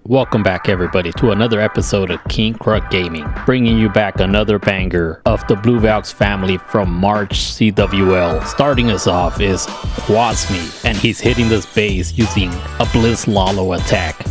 Welcome back everybody to another episode of King Kruk Gaming, bringing you back another banger of the Blue Valks family from March CWL. Starting us off is Quasmi, and he's hitting this base using a Blitz Lalo attack,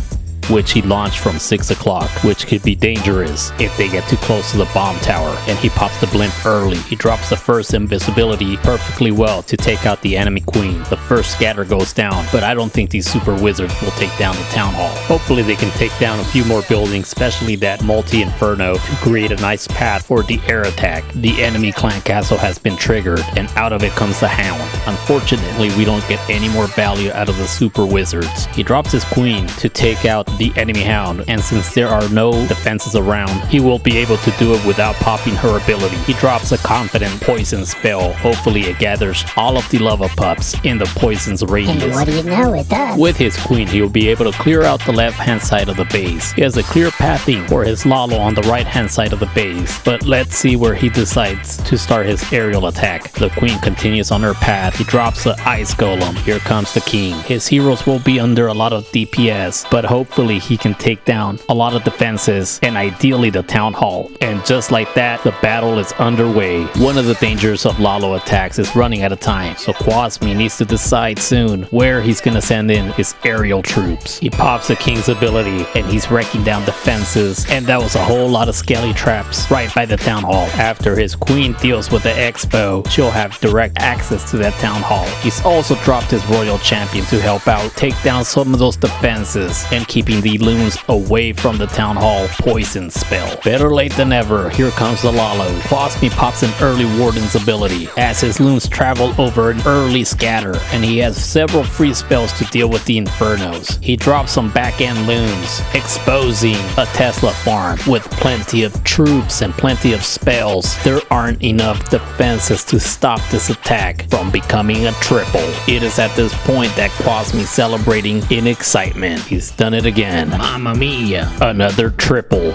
which he launched from 6 o'clock, which could be dangerous if they get too close to the bomb tower, and he pops the blimp early. He drops the first invisibility perfectly well to take out the enemy queen. The first scatter goes down, but I don't think these super wizards will take down the town hall. Hopefully they can take down a few more buildings, especially that multi-inferno, to create a nice path for the air attack. The enemy clan castle has been triggered, and out of it comes the hound. Unfortunately, we don't get any more value out of the super wizards. He drops his queen to take out the enemy hound, and since there are no defenses around, he will be able to do it without popping her ability. He drops a confident poison spell. Hopefully it gathers all of the lava pups in the poison's radius. And what do you know, it does. With his queen, he will be able to clear out the left hand side of the base. He has a clear pathing for his Lalo on the right hand side of the base, but let's see where he decides to start his aerial attack. The queen continues on her path. He drops the ice golem. Here comes the king. His heroes will be under a lot of DPS, but hopefully he can take down a lot of defenses and ideally the town hall. And just like that, the battle is underway. One of the dangers of Lalo attacks is running out of time, so Quasmi needs to decide soon where he's gonna send in his aerial troops. He pops the king's ability and he's wrecking down defenses, and that was a whole lot of skelly traps right by the town hall. After his queen deals with the expo, she'll have direct access to that town hall. He's also dropped his royal champion to help out take down some of those defenses and keeping the loons away from the town hall poison spell. Better late than ever. Here comes the Lalo. Quasmi pops an early warden's ability as his loons travel over an early scatter, and he has several free spells to deal with the infernos. He drops some back end loons, exposing a Tesla farm with plenty of troops and plenty of spells. There aren't enough defenses to stop this attack from becoming a triple. It is at this point that Quasmi's celebrating in excitement. He's done it again. Mamma mia, another triple.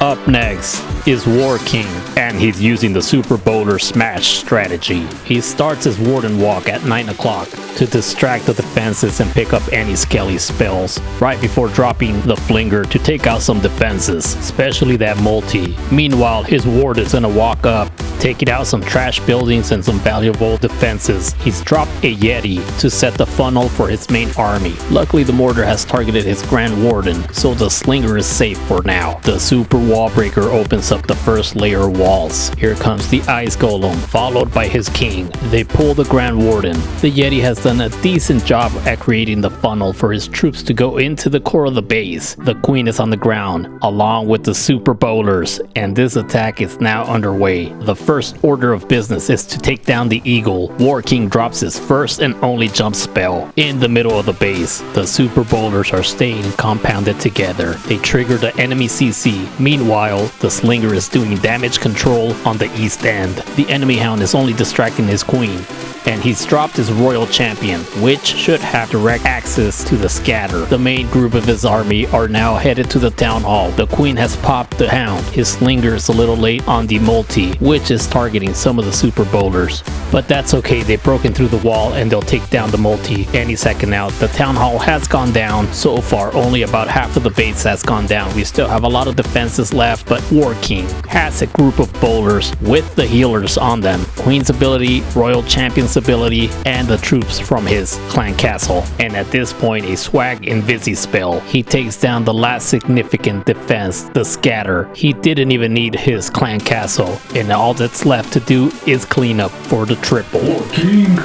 Up next is War King, and he's using the Super Boulder Smash strategy. He starts his Warden Walk at 9 o'clock to distract the defenses and pick up any skelly spells right before dropping the Flinger to take out some defenses, especially that multi. Meanwhile, his ward is gonna walk up, taking out some trash buildings and some valuable defenses. He's dropped a Yeti to set the funnel for his main army. Luckily, the mortar has targeted his Grand Warden, so the Slinger is safe for now. The Super Wall Breaker opens up the first layer walls. Here comes the Ice Golem, followed by his king. They pull the Grand Warden. The Yeti has done a decent job at creating the funnel for his troops to go into the core of the base. The queen is on the ground, along with the Super Bowlers, and this attack is now underway. The first order of business is to take down the Eagle. War King drops his first and only jump spell in the middle of the base. The Super Bowlers are staying compounded together. They trigger the enemy CC. Meanwhile, the Slinger is doing damage control on the east end. The enemy hound is only distracting his queen, and he's dropped his royal champion, which should have direct access to the scatter. The main group of his army are now headed to the town hall. The queen has popped the hound. His Slinger is a little late on the multi, which is targeting some of the Super Bowlers, but that's okay. They've broken through the wall and they'll take down the multi any second now. The town hall has gone down. So far, only about half of the base has gone down. We still have a lot of defenses left, but War King has a group of bowlers with the healers on them. Queen's ability, royal champion's ability, and the troops from his clan castle. And at this point, a swag invisi spell. He takes down the last significant defense, the scatter. He didn't even need his clan castle, and all that's left to do is clean up for the triple. War King.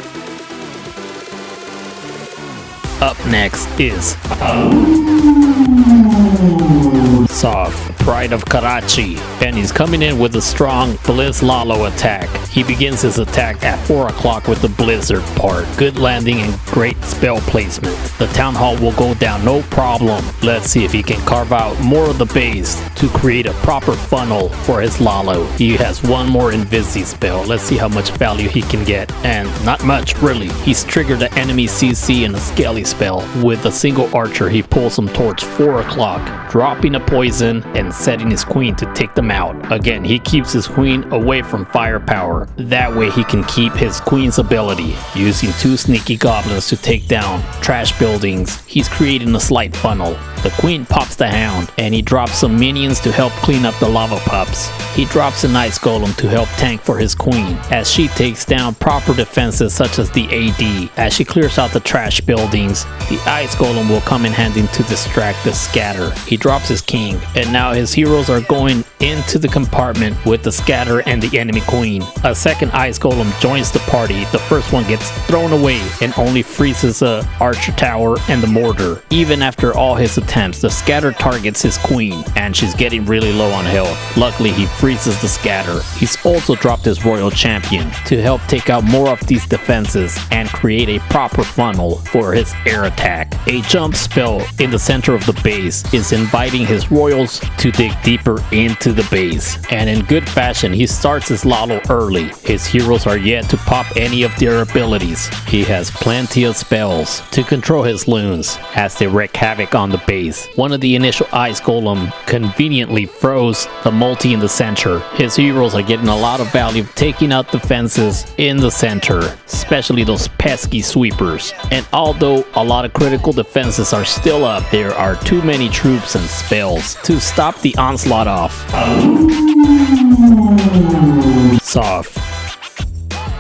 Up next is Soft, Pride of Karachi, and he's coming in with a strong Blitz Lalo attack. He begins his attack at 4 o'clock with the Blizzard part. Good landing and great spell placement. The Town Hall will go down no problem. Let's see if he can carve out more of the base to create a proper funnel for his Lalo. He has one more Invisi spell. Let's see how much value he can get, and not much really. He's triggered the enemy CC and a Skelly spell. With a single archer, he pulls him towards 4 o'clock, dropping a poison and setting his queen to take them out. Again, he keeps his queen away from firepower. That way he can keep his queen's ability. Using 2 sneaky goblins to take down trash buildings, he's creating a slight funnel. The queen pops the hound, and he drops some minions to help clean up the lava pups. He drops an ice golem to help tank for his queen, as she takes down proper defenses such as the AD. As she clears out the trash buildings, the ice golem will come in handy to distract the scatter. He drops his king, and now his heroes are going into the compartment with the scatter and the enemy queen. A second ice golem joins the party. The first one gets thrown away and only freezes a archer tower and the mortar. Even after all his attempts, the scatter targets his queen, and she's getting really low on health. Luckily, he freezes the scatter. He's also dropped his royal champion to help take out more of these defenses and create a proper funnel for his air attack. A jump spell in the center of the base is inviting his royals to dig deeper into the base, and in good fashion he starts his Lalo early. His heroes are yet to pop any of their abilities. He has plenty of spells to control his loons as they wreak havoc on the base. One of the initial ice golem conveniently froze the multi in the center. His heroes are getting a lot of value taking out defenses in the center, especially those pesky sweepers. And although a lot of critical defenses are still up, there are too many troops and spells to stop the onslaught off. Soft.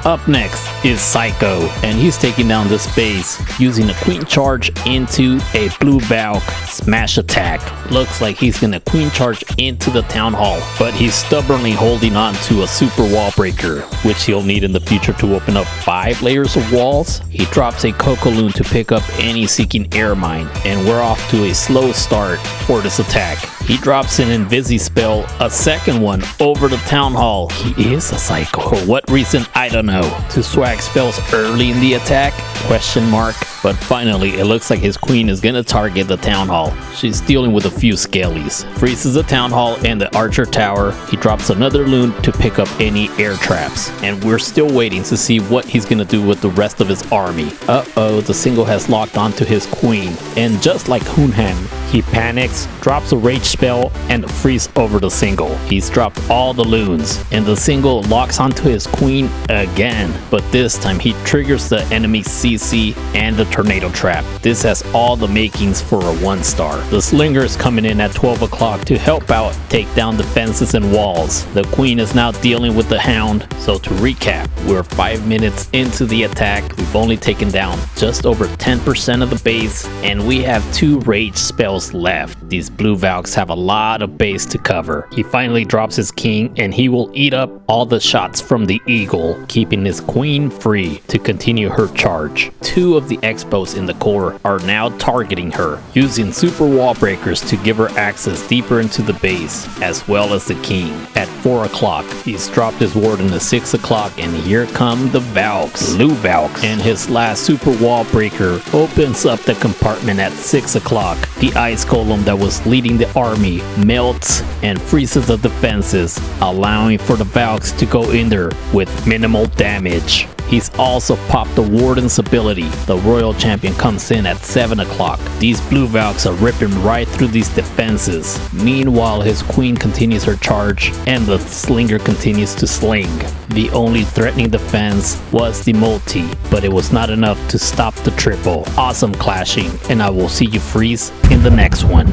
Up next is Psycho, and he's taking down this base using a queen charge into a blue Valk smash attack. Looks like he's gonna queen charge into the town hall, but he's stubbornly holding on to a super wall breaker, which he'll need in the future to open up 5 layers of walls. He drops a Cocoloon to pick up any seeking air mine, and we're off to a slow start for this attack. He drops an Invisi spell, a second one, over the town hall. He is a psycho. For what reason, I don't know. To swag spells early in the attack? Question mark. But finally, it looks like his queen is gonna target the town hall. She's dealing with a few scalies. Freezes the town hall and the archer tower. He drops another loon to pick up any air traps. And we're still waiting to see what he's gonna do with the rest of his army. Uh-oh, the single has locked onto his queen. And just like Hunham, he panics, drops a rage spell, and freeze over the single. He's dropped all the loons, and the single locks onto his queen again. But this time he triggers the enemy CC and the tornado trap. This has all the makings for a 1-star. The slinger is coming in at 12 o'clock to help out take down defenses and walls. The queen is now dealing with the hound. So to recap, we're 5 minutes into the attack. We've only taken down just over 10% of the base, and we have 2 rage spells left. These blue Valks have a lot of base to cover. He finally drops his king, and he will eat up all the shots from the eagle, keeping his queen free to continue her charge. 2 of the expos in the core are now targeting her, using super wall breakers to give her access deeper into the base, as well as the king. At 4 o'clock, he's dropped his warden at 6 o'clock, and here come the Valks, blue Valks, and his last super wall breaker opens up the compartment at 6 o'clock. The ice golem that was leading the army melts and freezes the defenses, allowing for the Valks to go in there with minimal damage. He's also popped the warden's ability. The royal champion comes in at 7 o'clock. These blue Valks are ripping right through these defenses. Meanwhile, his queen continues her charge and the slinger continues to sling. The only threatening defense was the multi, but it was not enough to stop the triple. Awesome clashing, and I will see you freeze in the next one.